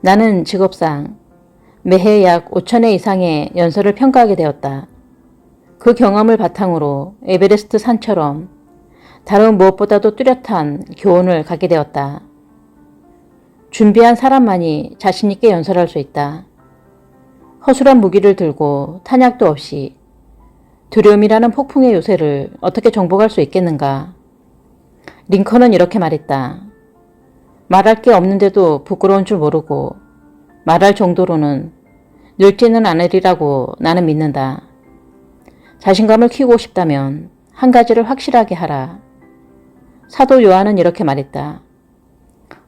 나는 직업상 매해 약 5,000회 이상의 연설을 평가하게 되었다. 그 경험을 바탕으로 에베레스트 산처럼 다른 무엇보다도 뚜렷한 교훈을 갖게 되었다. 준비한 사람만이 자신있게 연설할 수 있다. 허술한 무기를 들고 탄약도 없이 두려움이라는 폭풍의 요새를 어떻게 정복할 수 있겠는가. 링컨은 이렇게 말했다. 말할 게 없는데도 부끄러운 줄 모르고 말할 정도로는 늙지는 않으리라고 나는 믿는다. 자신감을 키우고 싶다면 한 가지를 확실하게 하라. 사도 요한은 이렇게 말했다.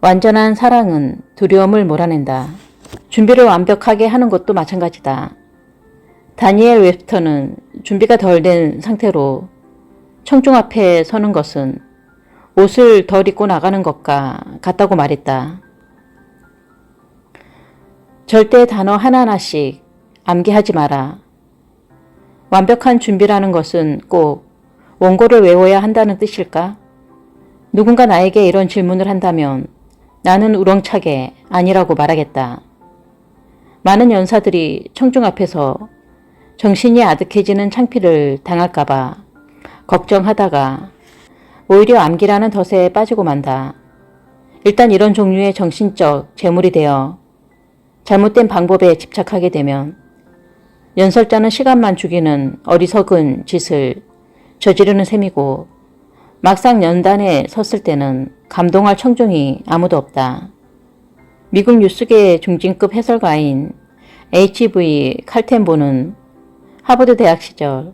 완전한 사랑은 두려움을 몰아낸다. 준비를 완벽하게 하는 것도 마찬가지다. 다니엘 웹스터는 준비가 덜 된 상태로 청중 앞에 서는 것은 옷을 덜 입고 나가는 것과 같다고 말했다. 절대 단어 하나하나씩 암기하지 마라. 완벽한 준비라는 것은 꼭 원고를 외워야 한다는 뜻일까? 누군가 나에게 이런 질문을 한다면 나는 우렁차게 아니라고 말하겠다. 많은 연사들이 청중 앞에서 정신이 아득해지는 창피를 당할까봐 걱정하다가 오히려 암기라는 덫에 빠지고 만다. 일단 이런 종류의 정신적 재물이 되어 잘못된 방법에 집착하게 되면 연설자는 시간만 죽이는 어리석은 짓을 저지르는 셈이고 막상 연단에 섰을 때는 감동할 청중이 아무도 없다. 미국 뉴스계의 중진급 해설가인 H.V. 칼텐보는 하버드 대학 시절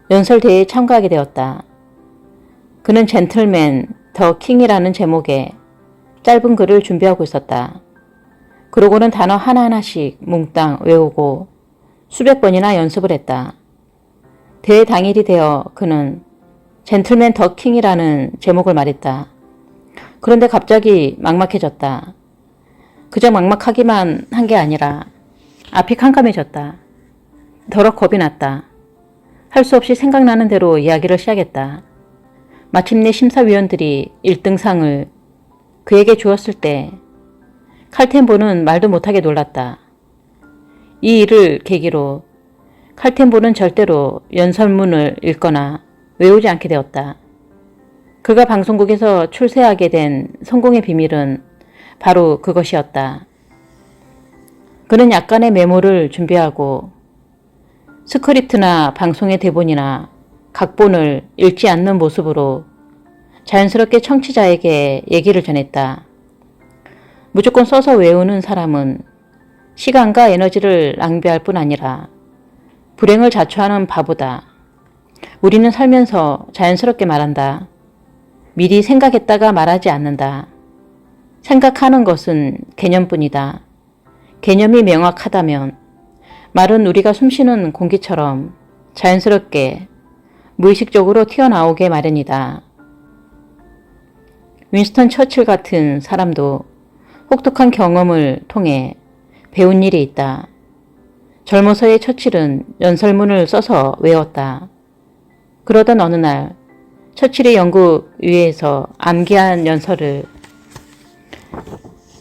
연설대회에 참가하게 되었다. 그는 젠틀맨 더 킹이라는 제목의 짧은 글을 준비하고 있었다. 그러고는 단어 하나하나씩 몽땅 외우고 수백 번이나 연습을 했다. 대회 당일이 되어 그는 젠틀맨 더 킹이라는 제목을 말했다. 그런데 갑자기 막막해졌다. 그저 막막하기만 한 게 아니라 앞이 캄캄해졌다. 더러 겁이 났다. 할 수 없이 생각나는 대로 이야기를 시작했다. 마침내 심사위원들이 1등상을 그에게 주었을 때 칼텐보는 말도 못하게 놀랐다. 이 일을 계기로 칼텐보는 절대로 연설문을 읽거나 외우지 않게 되었다. 그가 방송국에서 출세하게 된 성공의 비밀은 바로 그것이었다. 그는 약간의 메모를 준비하고 스크립트나 방송의 대본이나 각본을 읽지 않는 모습으로 자연스럽게 청취자에게 얘기를 전했다. 무조건 써서 외우는 사람은 시간과 에너지를 낭비할 뿐 아니라 불행을 자초하는 바보다. 우리는 살면서 자연스럽게 말한다. 미리 생각했다가 말하지 않는다. 생각하는 것은 개념뿐이다. 개념이 명확하다면 말은 우리가 숨쉬는 공기처럼 자연스럽게 무의식적으로 튀어나오게 마련이다. 윈스턴 처칠 같은 사람도 혹독한 경험을 통해 배운 일이 있다. 젊어서의 처칠은 연설문을 써서 외웠다. 그러던 어느 날 처칠이 영국 위에서 암기한 연설을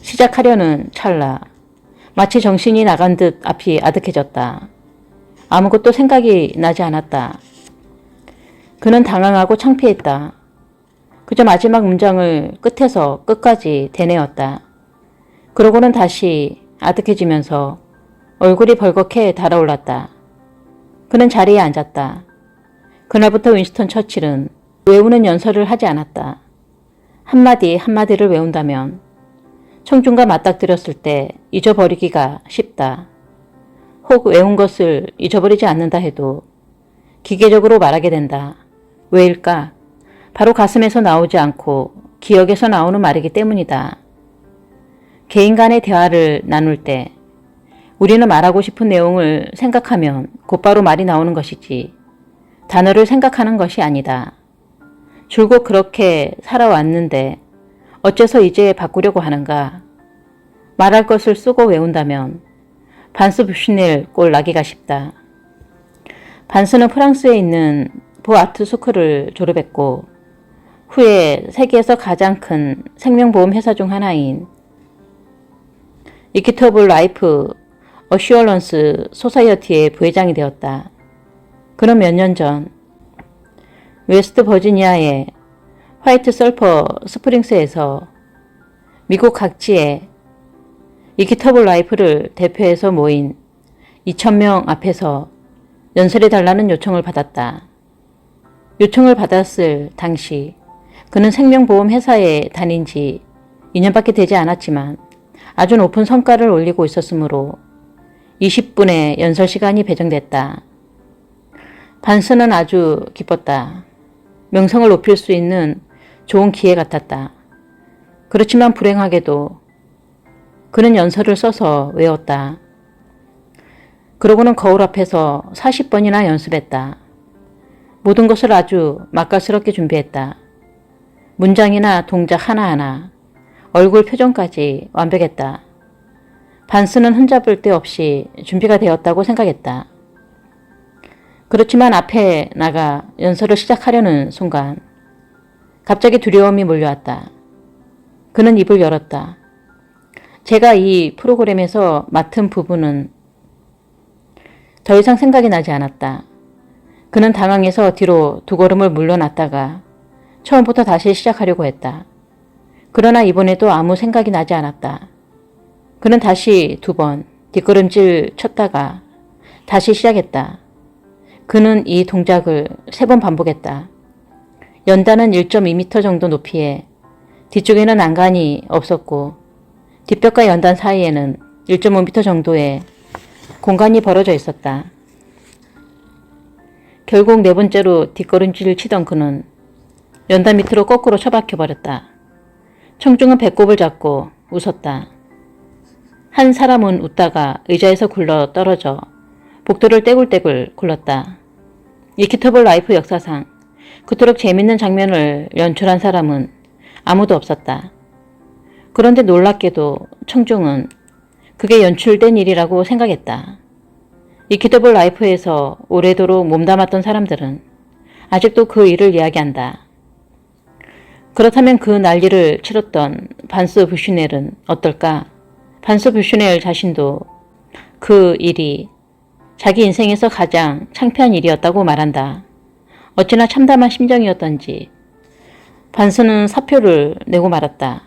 시작하려는 찰나 마치 정신이 나간 듯 앞이 아득해졌다. 아무것도 생각이 나지 않았다. 그는 당황하고 창피했다. 그저 마지막 문장을 끝에서 끝까지 되뇌었다. 그러고는 다시 아득해지면서 얼굴이 벌겋게 달아올랐다. 그는 자리에 앉았다. 그날부터 윈스턴 처칠은 외우는 연설을 하지 않았다. 한마디 한마디를 외운다면 청중과 맞닥뜨렸을 때 잊어버리기가 쉽다. 혹 외운 것을 잊어버리지 않는다 해도 기계적으로 말하게 된다. 왜일까? 바로 가슴에서 나오지 않고 기억에서 나오는 말이기 때문이다. 개인 간의 대화를 나눌 때 우리는 말하고 싶은 내용을 생각하면 곧바로 말이 나오는 것이지 단어를 생각하는 것이 아니다. 줄곧 그렇게 살아왔는데 어째서 이제 바꾸려고 하는가? 말할 것을 쓰고 외운다면 반스 뷰시넬 꼴 나기가 쉽다. 반스는 프랑스에 있는 보아트 스쿨을 졸업했고 후에 세계에서 가장 큰 생명보험 회사 중 하나인 이퀴터블 라이프 어슈어런스 소사이어티의 부회장이 되었다. 그는 몇 년 전 웨스트 버지니아의 화이트 설퍼 스프링스에서 미국 각지의 이퀴터블 라이프를 대표해서 모인 2,000명 앞에서 연설해달라는 요청을 받았다. 요청을 받았을 당시 그는 생명보험 회사에 다닌 지 2년밖에 되지 않았지만 아주 높은 성과를 올리고 있었으므로 20분의 연설 시간이 배정됐다. 반스는 아주 기뻤다. 명성을 높일 수 있는 좋은 기회 같았다. 그렇지만 불행하게도 그는 연설을 써서 외웠다. 그러고는 거울 앞에서 40번이나 연습했다. 모든 것을 아주 맛깔스럽게 준비했다. 문장이나 동작 하나하나, 얼굴 표정까지 완벽했다. 반스는 흠잡을 데 없이 준비가 되었다고 생각했다. 그렇지만 앞에 나가 연설을 시작하려는 순간 갑자기 두려움이 몰려왔다. 그는 입을 열었다. 제가 이 프로그램에서 맡은 부분은 더 이상 생각이 나지 않았다. 그는 당황해서 뒤로 두 걸음을 물러났다가 처음부터 다시 시작하려고 했다. 그러나 이번에도 아무 생각이 나지 않았다. 그는 다시 2번 뒷걸음질 쳤다가 다시 시작했다. 그는 이 동작을 3번 반복했다. 연단은 1.2m 정도 높이에 뒤쪽에는 난간이 없었고 뒷벽과 연단 사이에는 1.5m 정도의 공간이 벌어져 있었다. 결국 4번째로 뒷걸음질을 치던 그는 연단 밑으로 거꾸로 처박혀 버렸다. 청중은 배꼽을 잡고 웃었다. 한 사람은 웃다가 의자에서 굴러 떨어져 복도를 떼굴떼굴 굴렀다. 이퀴터블 라이프 역사상 그토록 재밌는 장면을 연출한 사람은 아무도 없었다. 그런데 놀랍게도 청중은 그게 연출된 일이라고 생각했다. 이퀴터블 라이프에서 오래도록 몸담았던 사람들은 아직도 그 일을 이야기한다. 그렇다면 그 난리를 치렀던 반스 부슈넬은 어떨까? 반스 부슈넬 자신도 그 일이 자기 인생에서 가장 창피한 일이었다고 말한다. 어찌나 참담한 심정이었던지 반스는 사표를 내고 말았다.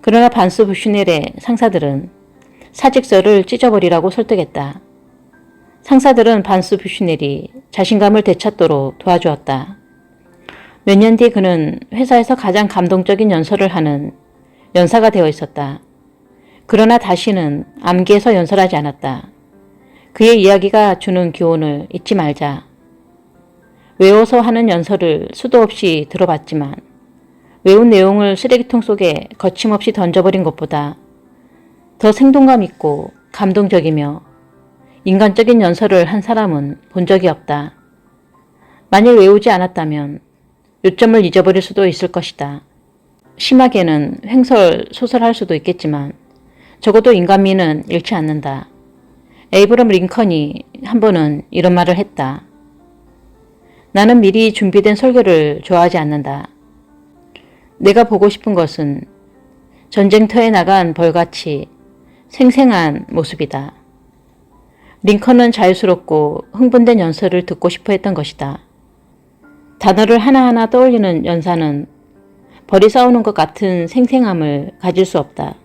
그러나 반스 부슈넬의 상사들은 사직서를 찢어버리라고 설득했다. 상사들은 반스 부슈넬이 자신감을 되찾도록 도와주었다. 몇 년 뒤 그는 회사에서 가장 감동적인 연설을 하는 연사가 되어 있었다. 그러나 다시는 암기해서 연설하지 않았다. 그의 이야기가 주는 교훈을 잊지 말자. 외워서 하는 연설을 수도 없이 들어봤지만 외운 내용을 쓰레기통 속에 거침없이 던져버린 것보다 더 생동감 있고 감동적이며 인간적인 연설을 한 사람은 본 적이 없다. 만일 외우지 않았다면 요점을 잊어버릴 수도 있을 것이다. 심하게는 횡설소설할 수도 있겠지만 적어도 인간미는 잃지 않는다. 에이브럼 링컨이 한 번은 이런 말을 했다. 나는 미리 준비된 설교를 좋아하지 않는다. 내가 보고 싶은 것은 전쟁터에 나간 벌같이 생생한 모습이다. 링컨은 자유스럽고 흥분된 연설을 듣고 싶어 했던 것이다. 단어를 하나하나 떠올리는 연사는 벌이 싸우는 것 같은 생생함을 가질 수 없다.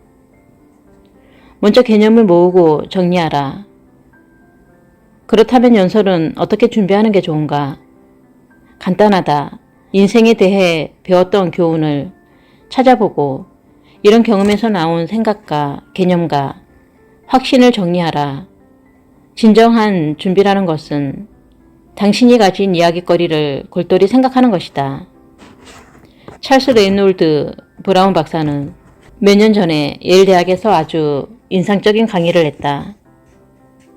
먼저 개념을 모으고 정리하라. 그렇다면 연설은 어떻게 준비하는 게 좋은가? 간단하다. 인생에 대해 배웠던 교훈을 찾아보고 이런 경험에서 나온 생각과 개념과 확신을 정리하라. 진정한 준비라는 것은 당신이 가진 이야기거리를 골똘히 생각하는 것이다. 찰스 레이놀드 브라운 박사는 몇 년 전에 예일 대학에서 아주 인상적인 강의를 했다.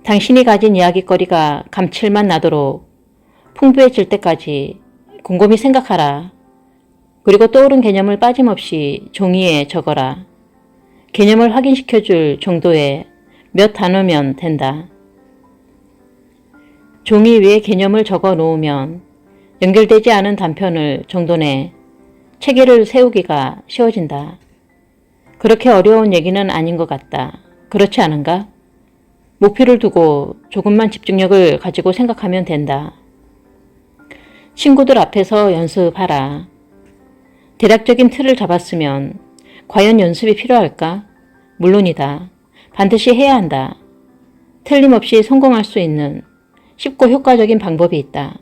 당신이 가진 이야기거리가 감칠맛 나도록 풍부해질 때까지 곰곰이 생각하라. 그리고 떠오른 개념을 빠짐없이 종이에 적어라. 개념을 확인시켜줄 정도의 몇 단어면 된다. 종이 위에 개념을 적어 놓으면 연결되지 않은 단편을 정돈해 체계를 세우기가 쉬워진다. 그렇게 어려운 얘기는 아닌 것 같다. 그렇지 않은가? 목표를 두고 조금만 집중력을 가지고 생각하면 된다. 친구들 앞에서 연습하라. 대략적인 틀을 잡았으면 과연 연습이 필요할까? 물론이다. 반드시 해야 한다. 틀림없이 성공할 수 있는 쉽고 효과적인 방법이 있다.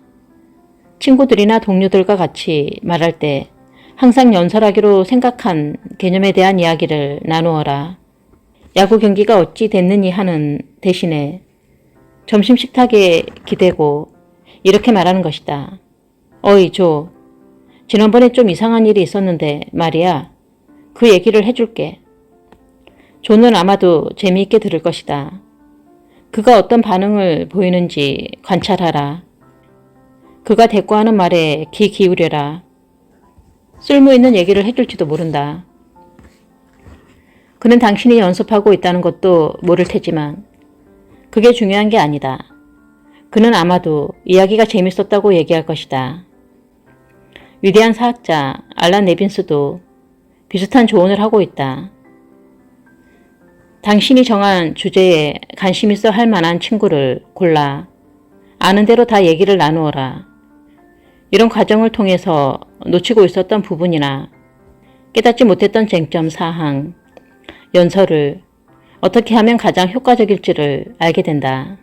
친구들이나 동료들과 같이 말할 때 항상 연설하기로 생각한 개념에 대한 이야기를 나누어라. 야구 경기가 어찌 됐느니 하는 대신에 점심 식탁에 기대고 이렇게 말하는 것이다. 어이 조, 지난번에 좀 이상한 일이 있었는데 말이야. 그 얘기를 해줄게. 조는 아마도 재미있게 들을 것이다. 그가 어떤 반응을 보이는지 관찰하라. 그가 대꾸하는 말에 귀 기울여라. 쓸모있는 얘기를 해줄지도 모른다. 그는 당신이 연습하고 있다는 것도 모를 테지만 그게 중요한 게 아니다. 그는 아마도 이야기가 재밌었다고 얘기할 것이다. 위대한 사학자 알란 네빈스도 비슷한 조언을 하고 있다. 당신이 정한 주제에 관심 있어 할 만한 친구를 골라 아는 대로 다 얘기를 나누어라. 이런 과정을 통해서 놓치고 있었던 부분이나 깨닫지 못했던 쟁점 사항, 연설을 어떻게 하면 가장 효과적일지를 알게 된다.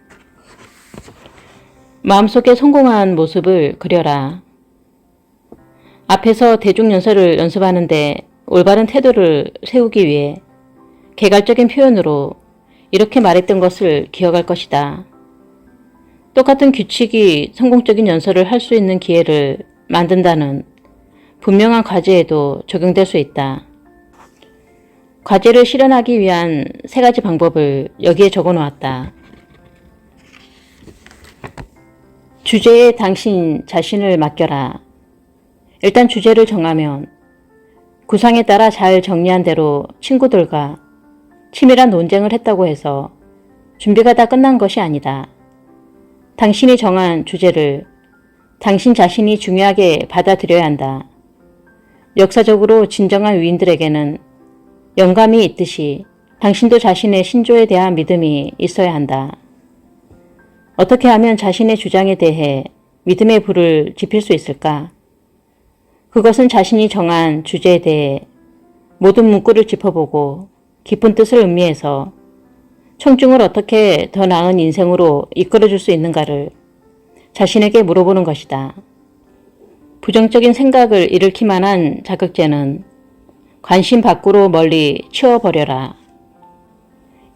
마음속에 성공한 모습을 그려라. 앞에서 대중연설을 연습하는데 올바른 태도를 세우기 위해 개괄적인 표현으로 이렇게 말했던 것을 기억할 것이다. 똑같은 규칙이 성공적인 연설을 할 수 있는 기회를 만든다는 분명한 과제에도 적용될 수 있다. 과제를 실현하기 위한 3가지 방법을 여기에 적어 놓았다. 주제에 당신 자신을 맡겨라. 일단 주제를 정하면 구상에 따라 잘 정리한 대로 친구들과 치밀한 논쟁을 했다고 해서 준비가 다 끝난 것이 아니다. 당신이 정한 주제를 당신 자신이 중요하게 받아들여야 한다. 역사적으로 진정한 위인들에게는 영감이 있듯이 당신도 자신의 신조에 대한 믿음이 있어야 한다. 어떻게 하면 자신의 주장에 대해 믿음의 불을 지필 수 있을까? 그것은 자신이 정한 주제에 대해 모든 문구를 짚어보고 깊은 뜻을 음미해서 청중을 어떻게 더 나은 인생으로 이끌어줄 수 있는가를 자신에게 물어보는 것이다. 부정적인 생각을 일으킬 만한 자극제는 관심 밖으로 멀리 치워버려라.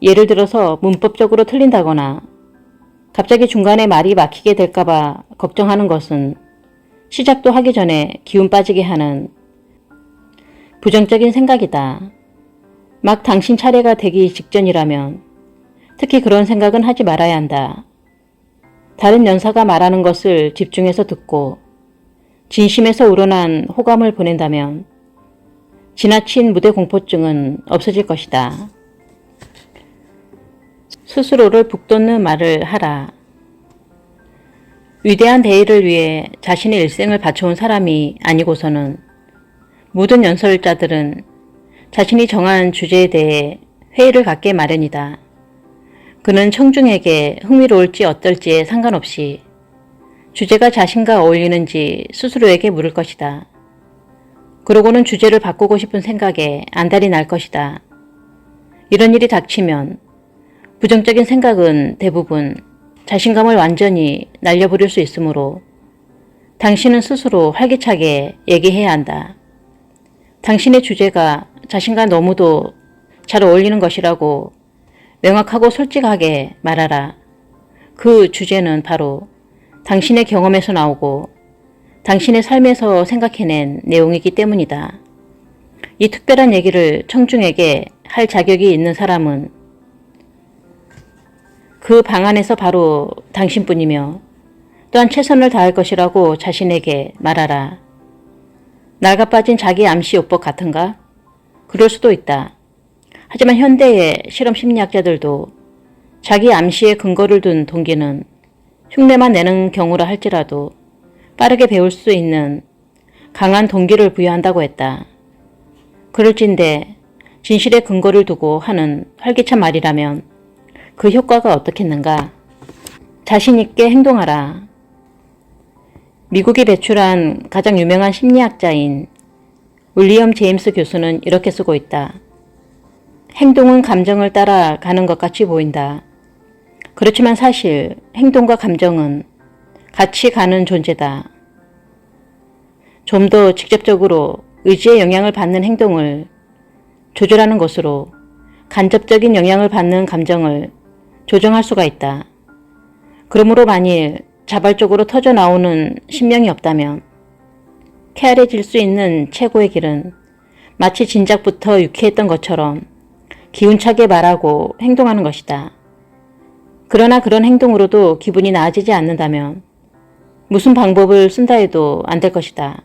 예를 들어서 문법적으로 틀린다거나 갑자기 중간에 말이 막히게 될까봐 걱정하는 것은 시작도 하기 전에 기운 빠지게 하는 부정적인 생각이다. 막 당신 차례가 되기 직전이라면 특히 그런 생각은 하지 말아야 한다. 다른 연사가 말하는 것을 집중해서 듣고 진심에서 우러난 호감을 보낸다면 지나친 무대 공포증은 없어질 것이다. 스스로를 북돋는 말을 하라. 위대한 대의를 위해 자신의 일생을 바쳐온 사람이 아니고서는 모든 연설자들은 자신이 정한 주제에 대해 회의를 갖게 마련이다. 그는 청중에게 흥미로울지 어떨지에 상관없이 주제가 자신과 어울리는지 스스로에게 물을 것이다. 그러고는 주제를 바꾸고 싶은 생각에 안달이 날 것이다. 이런 일이 닥치면 부정적인 생각은 대부분 자신감을 완전히 날려버릴 수 있으므로 당신은 스스로 활기차게 얘기해야 한다. 당신의 주제가 자신과 너무도 잘 어울리는 것이라고 명확하고 솔직하게 말하라. 그 주제는 바로 당신의 경험에서 나오고 당신의 삶에서 생각해낸 내용이기 때문이다. 이 특별한 얘기를 청중에게 할 자격이 있는 사람은 그 방 안에서 바로 당신뿐이며 또한 최선을 다할 것이라고 자신에게 말하라. 낡아 빠진 자기 암시 요법 같은가? 그럴 수도 있다. 하지만 현대의 실험 심리학자들도 자기 암시에 근거를 둔 동기는 흉내만 내는 경우라 할지라도 빠르게 배울 수 있는 강한 동기를 부여한다고 했다. 그럴진데 진실의 근거를 두고 하는 활기찬 말이라면 그 효과가 어떻겠는가? 자신 있게 행동하라. 미국이 배출한 가장 유명한 심리학자인 윌리엄 제임스 교수는 이렇게 쓰고 있다. 행동은 감정을 따라가는 것 같이 보인다. 그렇지만 사실 행동과 감정은 같이 가는 존재다. 좀 더 직접적으로 의지의 영향을 받는 행동을 조절하는 것으로 간접적인 영향을 받는 감정을 조정할 수가 있다. 그러므로 만일 자발적으로 터져 나오는 신명이 없다면 쾌활해질 수 있는 최고의 길은 마치 진작부터 유쾌했던 것처럼 기운차게 말하고 행동하는 것이다. 그러나 그런 행동으로도 기분이 나아지지 않는다면 무슨 방법을 쓴다 해도 안 될 것이다.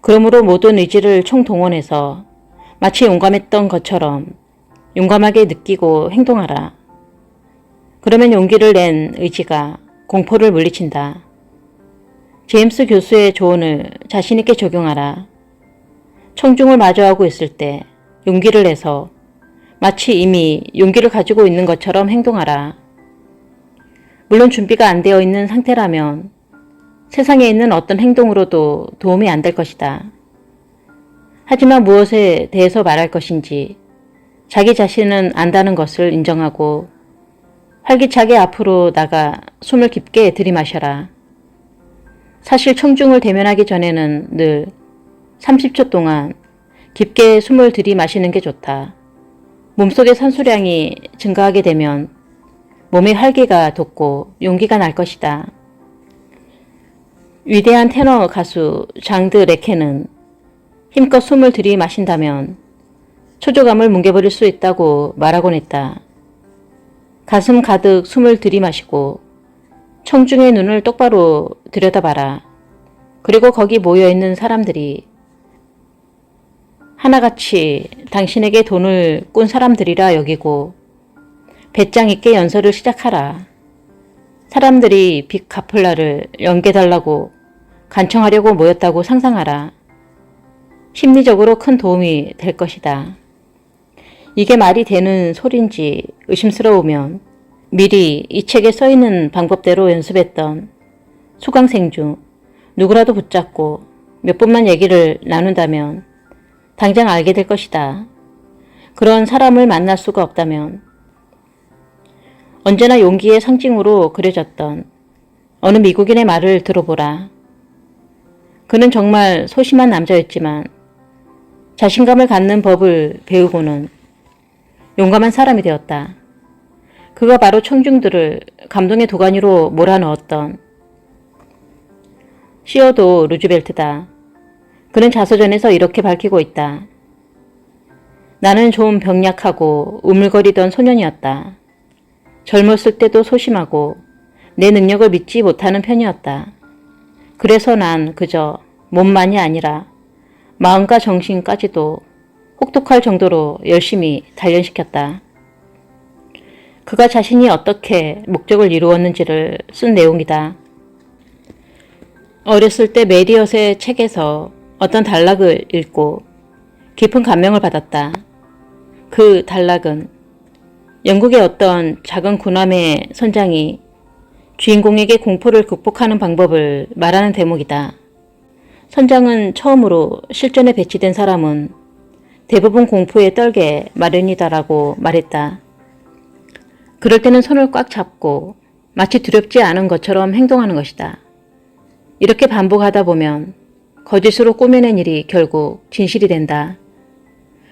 그러므로 모든 의지를 총동원해서 마치 용감했던 것처럼 용감하게 느끼고 행동하라. 그러면 용기를 낸 의지가 공포를 물리친다. 제임스 교수의 조언을 자신있게 적용하라. 청중을 마주하고 있을 때 용기를 내서 마치 이미 용기를 가지고 있는 것처럼 행동하라. 물론 준비가 안 되어 있는 상태라면 세상에 있는 어떤 행동으로도 도움이 안 될 것이다. 하지만 무엇에 대해서 말할 것인지 자기 자신은 안다는 것을 인정하고 활기차게 앞으로 나가 숨을 깊게 들이마셔라. 사실 청중을 대면하기 전에는 늘 30초 동안 깊게 숨을 들이마시는 게 좋다. 몸속의 산소량이 증가하게 되면 몸의 활기가 돋고 용기가 날 것이다. 위대한 테너 가수 장드 레케는 힘껏 숨을 들이마신다면 초조감을 뭉개버릴 수 있다고 말하곤 했다. 가슴 가득 숨을 들이마시고 청중의 눈을 똑바로 들여다봐라. 그리고 거기 모여있는 사람들이 하나같이 당신에게 돈을 꾼 사람들이라 여기고 배짱 있게 연설을 시작하라. 사람들이 빚 갚을 날을 연계달라고 간청하려고 모였다고 상상하라. 심리적으로 큰 도움이 될 것이다. 이게 말이 되는 소린지 의심스러우면 미리 이 책에 써있는 방법대로 연습했던 수강생 중 누구라도 붙잡고 몇 분만 얘기를 나눈다면 당장 알게 될 것이다. 그런 사람을 만날 수가 없다면 언제나 용기의 상징으로 그려졌던 어느 미국인의 말을 들어보라. 그는 정말 소심한 남자였지만 자신감을 갖는 법을 배우고는 용감한 사람이 되었다. 그가 바로 청중들을 감동의 도가니로 몰아넣었던 시어도 루즈벨트다. 그는 자서전에서 이렇게 밝히고 있다. 나는 좀 병약하고 우물거리던 소년이었다. 젊었을 때도 소심하고 내 능력을 믿지 못하는 편이었다. 그래서 난 그저 몸만이 아니라 마음과 정신까지도 혹독할 정도로 열심히 단련시켰다. 그가 자신이 어떻게 목적을 이루었는지를 쓴 내용이다. 어렸을 때 메리엇의 책에서 어떤 단락을 읽고 깊은 감명을 받았다. 그 단락은 영국의 어떤 작은 군함의 선장이 주인공에게 공포를 극복하는 방법을 말하는 대목이다. 선장은 처음으로 실전에 배치된 사람은 대부분 공포에 떨게 마련이다라고 말했다. 그럴 때는 손을 꽉 잡고 마치 두렵지 않은 것처럼 행동하는 것이다. 이렇게 반복하다 보면 거짓으로 꾸며낸 일이 결국 진실이 된다.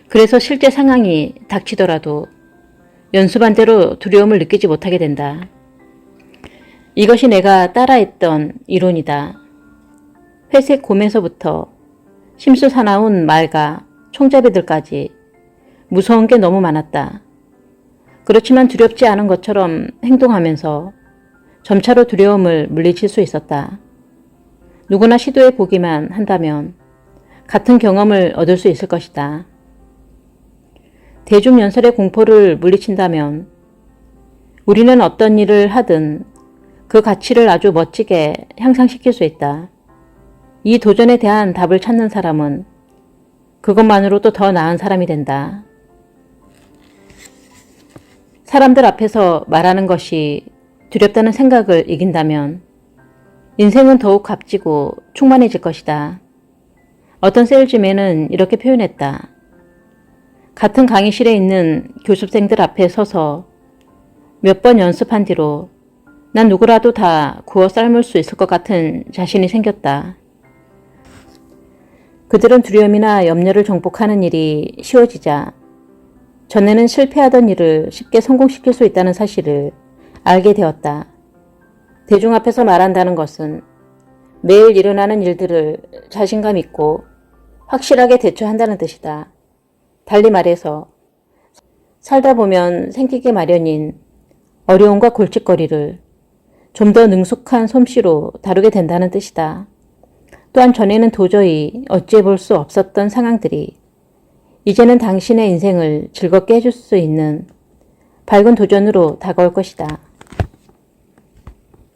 그래서 실제 상황이 닥치더라도 연습한 대로 두려움을 느끼지 못하게 된다. 이것이 내가 따라했던 이론이다. 회색 곰에서부터 심수사나운 말과 총잡이들까지 무서운 게 너무 많았다. 그렇지만 두렵지 않은 것처럼 행동하면서 점차로 두려움을 물리칠 수 있었다. 누구나 시도해 보기만 한다면 같은 경험을 얻을 수 있을 것이다. 대중연설의 공포를 물리친다면 우리는 어떤 일을 하든 그 가치를 아주 멋지게 향상시킬 수 있다. 이 도전에 대한 답을 찾는 사람은 그것만으로도 더 나은 사람이 된다. 사람들 앞에서 말하는 것이 두렵다는 생각을 이긴다면 인생은 더욱 값지고 충만해질 것이다. 어떤 세일즈맨은 이렇게 표현했다. 같은 강의실에 있는 교습생들 앞에 서서 몇 번 연습한 뒤로 난 누구라도 다 구워 삶을 수 있을 것 같은 자신이 생겼다. 그들은 두려움이나 염려를 정복하는 일이 쉬워지자 전에는 실패하던 일을 쉽게 성공시킬 수 있다는 사실을 알게 되었다. 대중 앞에서 말한다는 것은 매일 일어나는 일들을 자신감 있고 확실하게 대처한다는 뜻이다. 달리 말해서 살다 보면 생기기 마련인 어려움과 골칫거리를 좀 더 능숙한 솜씨로 다루게 된다는 뜻이다. 또한 전에는 도저히 어찌해 볼 수 없었던 상황들이 이제는 당신의 인생을 즐겁게 해줄 수 있는 밝은 도전으로 다가올 것이다.